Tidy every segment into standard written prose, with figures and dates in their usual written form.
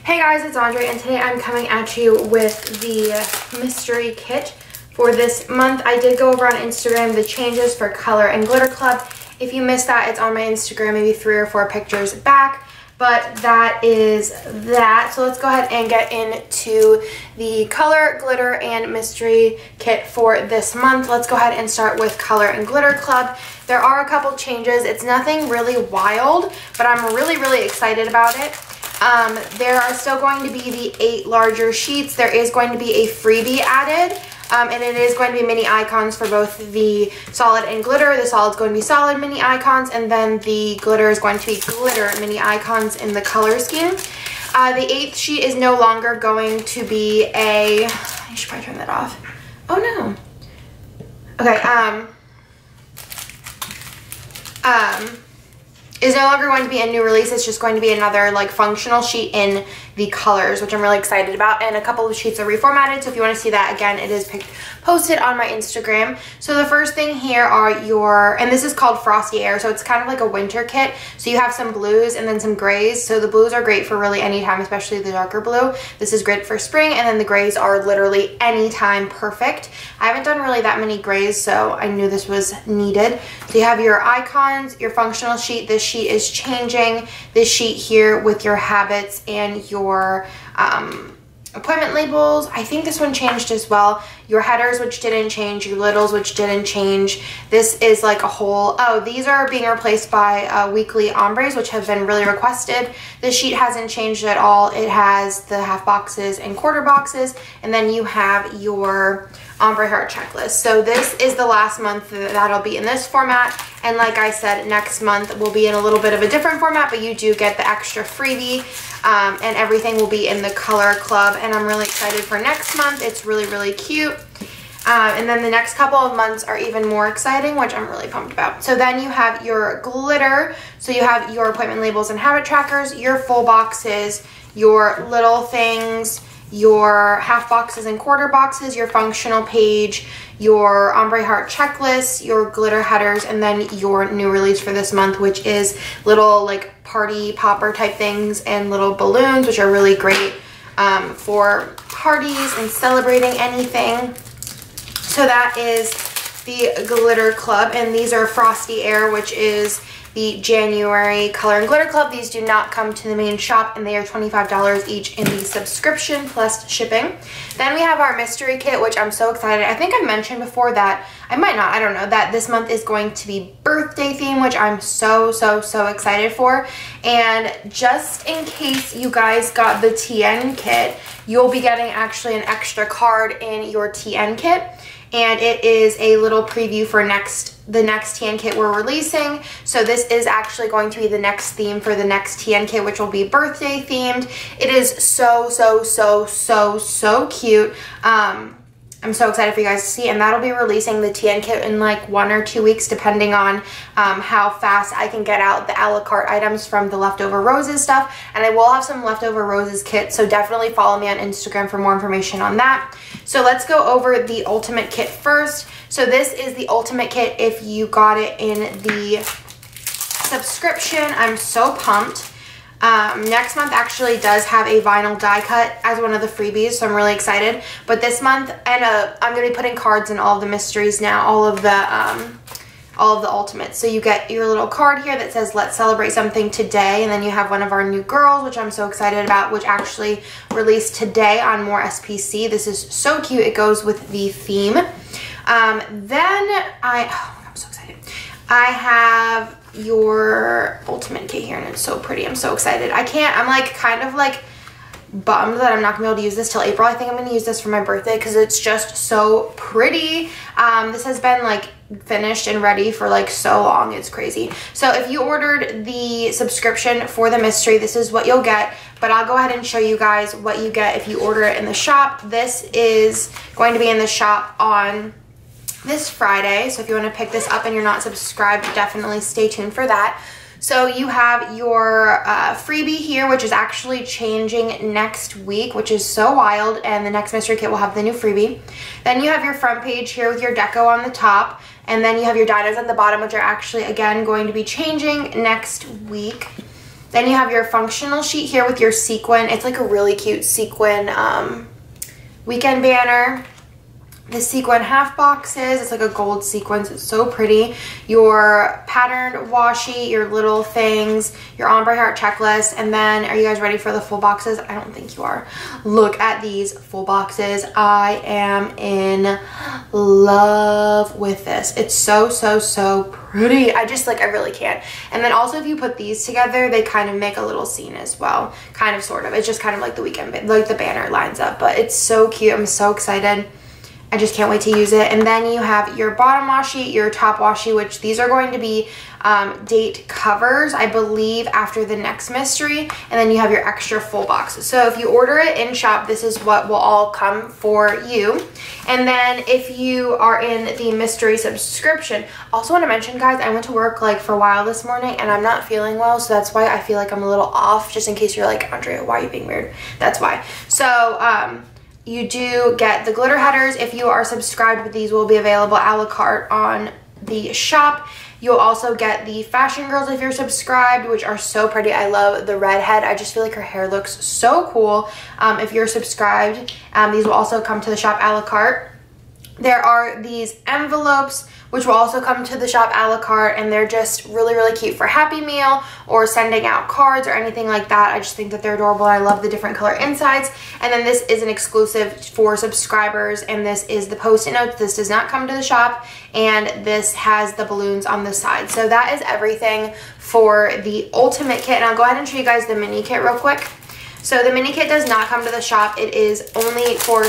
Hey guys, it's Andre, and today I'm coming at you with the mystery kit for this month. I did go over on Instagram the changes for Color and Glitter Club. If you missed that, it's on my Instagram, maybe 3 or 4 pictures back. But that is that. So let's go ahead and get into the Color, Glitter, and Mystery Kit for this month. Let's go ahead and start with Color and Glitter Club. There are a couple changes. It's nothing really wild, but I'm really excited about it. There are still going to be the 8 larger sheets. There is going to be a freebie added. And it is going to be mini icons for both the solid and glitter. The solid is going to be solid mini icons, and then the glitter is going to be glitter mini icons in the color scheme. The 8th sheet is no longer going to be a... I should probably turn that off. Oh no. Okay, is no longer going to be a new release. It's just going to be another like functional sheet in the colors, which I'm really excited about, and a couple of sheets are reformatted. So if you want to see that again, it is posted on my Instagram. So the first thing here are your, and this is called Frosty Air, so it's kind of like a winter kit. So you have some blues and then some grays. So the blues are great for really any time, especially the darker blue. This is great for spring, and then the grays are literally anytime perfect. I haven't done really that many grays, so I knew this was needed. So you have your icons, your functional sheet. This sheet is changing. This sheet here with your habits and your appointment labels. I think this one changed as well. Your headers, which didn't change. Your littles, which didn't change. This is like a whole, oh, these are being replaced by weekly ombres, which have been really requested. This sheet hasn't changed at all. It has the half boxes and quarter boxes, and then you have your ombre heart checklist. So this is the last month that'll be in this format, and like I said, next month will be in a little bit of a different format, but you do get the extra freebie, and everything will be in the Color Club, and I'm really excited for next month. It's really cute. And then the next couple of months are even more exciting, which I'm really pumped about. So then you have your glitter. So you have your appointment labels and habit trackers, your full boxes, your little things, your half boxes and quarter boxes, your functional page, your ombre heart checklist, your glitter headers, and then your new release for this month, which is little like party popper type things and little balloons, which are really great for parties and celebrating anything. So that is the Glitter Club, and these are Frosty Air, which is the January Color and Glitter Club. These do not come to the main shop, and they are $25 each in the subscription plus shipping. Then we have our mystery kit, which I'm so excited. I think I mentioned before that, I might not, I don't know, that this month is going to be birthday theme, which I'm so excited for. And just in case you guys got the TN kit, you'll be getting actually an extra card in your TN kit. And it is a little preview for the next TN kit we're releasing. So this is actually going to be the next theme for the next TN kit, which will be birthday themed. It is so cute. I'm so excited for you guys to see, and that'll be releasing the TN kit in like 1 or 2 weeks, depending on how fast I can get out the a la carte items from the leftover roses stuff. And I will have some leftover roses kit, so definitely follow me on Instagram for more information on that. So let's go over the ultimate kit first. So this is the ultimate kit if you got it in the subscription. I'm so pumped. Next month actually does have a vinyl die cut as one of the freebies, so I'm really excited. But this month, and I'm going to be putting cards in all of the mysteries now, all of the ultimates. So you get your little card here that says let's celebrate something today, and then you have one of our new girls, which I'm so excited about, which actually released today on MoreSPC. This is so cute. It goes with the theme. I'm so excited. I have your ultimate kit here, and it's so pretty. I'm so excited. I'm like kind of like bummed that I'm not gonna be able to use this till April. I think I'm gonna use this for my birthday because it's just so pretty. This has been like finished and ready for like so long. It's crazy. So if you ordered the subscription for the mystery, this is what you'll get, but I'll go ahead and show you guys what you get if you order it in the shop. This is going to be in the shop on this Friday, so if you want to pick this up and you're not subscribed, definitely stay tuned for that. So you have your freebie here, which is actually changing next week, which is so wild, and the next mystery kit will have the new freebie. Then you have your front page here with your deco on the top, and then you have your dinos at the bottom, which are actually, again, going to be changing next week. Then you have your functional sheet here with your sequin. It's like a really cute sequin weekend banner. The sequin half boxes, it's like a gold sequence, it's so pretty. Your patterned washi, your little things, your ombre heart checklist, and then are you guys ready for the full boxes? I don't think you are. Look at these full boxes. I am in love with this. It's so, so, so pretty. I really can't. And then also if you put these together, they kind of make a little scene as well. Kind of, sort of. It's just kind of like the weekend, like the banner lines up, but it's so cute. I'm so excited. I just can't wait to use it. And then you have your bottom washi, your top washi, which these are going to be date covers, I believe, after the next mystery. And then you have your extra full box. So if you order it in shop, this is what will all come for you. And then if you are in the mystery subscription, also want to mention, guys, I went to work like for a while this morning and I'm not feeling well, so that's why I feel like I'm a little off, just in case you're like, Andrea, why are you being weird? That's why. So you do get the glitter headers. If you are subscribed, these will be available a la carte on the shop. You'll also get the fashion girls if you're subscribed, which are so pretty. I love the redhead. I just feel like her hair looks so cool. If you're subscribed, these will also come to the shop a la carte. There are these envelopes, which will also come to the shop a la carte, and they're just really, really cute for Happy Meal or sending out cards or anything like that. I just think that they're adorable. I love the different color insides. And then this is an exclusive for subscribers, and this is the Post-it notes. This does not come to the shop, and this has the balloons on the side. So that is everything for the Ultimate Kit, and I'll go ahead and show you guys the mini kit real quick. So the mini kit does not come to the shop. It is only for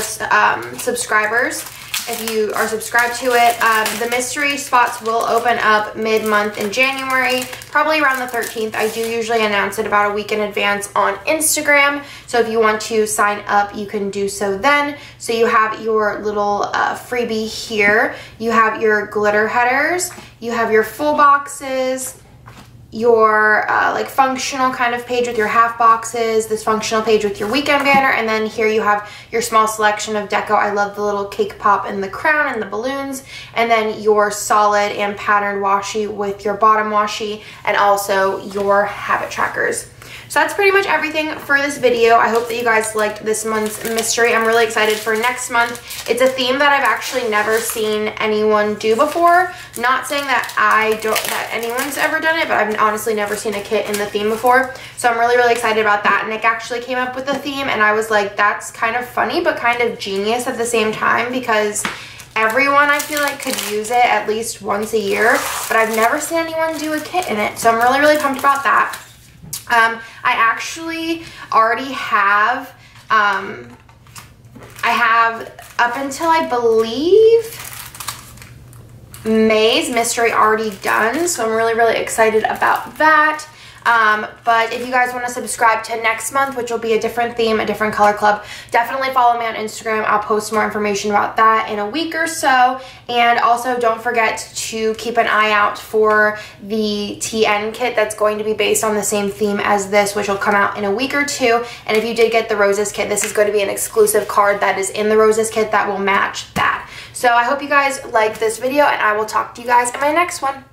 subscribers. If you are subscribed to it, the mystery spots will open up mid-month in January, probably around the 13th. I do usually announce it about a week in advance on Instagram, so if you want to sign up, you can do so then. So you have your little freebie here. You have your glitter headers, you have your full boxes, your like functional kind of page with your half boxes, this functional page with your weekend banner, and then here you have your small selection of deco. I love the little cake pop and the crown and the balloons, and then your solid and patterned washi with your bottom washi, and also your habit trackers. So that's pretty much everything for this video. I hope that you guys liked this month's mystery. I'm really excited for next month. It's a theme that I've actually never seen anyone do before. Not saying that that anyone's ever done it, but I've honestly never seen a kit in the theme before. So I'm really, really excited about that. Nick actually came up with the theme, and I was like, that's kind of funny, but kind of genius at the same time, because everyone, I feel like, could use it at least once a year, but I've never seen anyone do a kit in it. So I'm really, really pumped about that. I actually already have, I have up until I believe May's mystery already done, so I'm really, really excited about that. But if you guys want to subscribe to next month, which will be a different theme, a different color club, definitely follow me on Instagram. I'll post more information about that in a week or so. And also don't forget to keep an eye out for the TN kit that's going to be based on the same theme as this, which will come out in a week or two. And if you did get the Roses kit, this is going to be an exclusive card that is in the Roses kit that will match that. So I hope you guys liked this video, and I will talk to you guys in my next one.